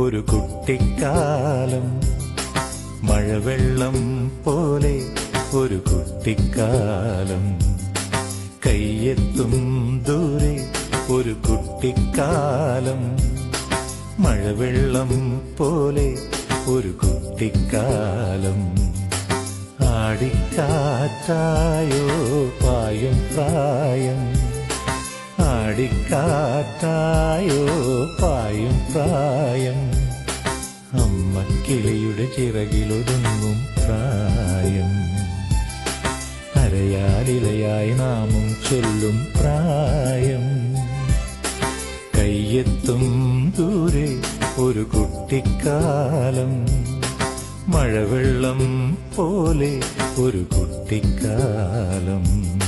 ഒരു കുട്ടിക്കാലം. മഴവെള്ളം പോലെ ഒരു കുട്ടിക്കാലം. കയ്യെത്തും ദൂരെ ഒരു കുട്ടിക്കാലം. മഴവെള്ളം പോലെ ഒരു കുട്ടിക്കാലം. ആടിക്കാറ്റായോ പായും പ്രായം. ആടിക്കാറ്റായോ പായും പ്രായം. അമ്മക്കിളിയുടെ ചിറകിലൊതുങ്ങും പ്രായം. അരയാലിലയായി നാമം ചൊല്ലും പ്രായം. കയ്യെത്തും ദൂരെ ഒരു കുട്ടിക്കാലം. മഴവെള്ളം പോലെ ഒരു കുട്ടിക്കാലം.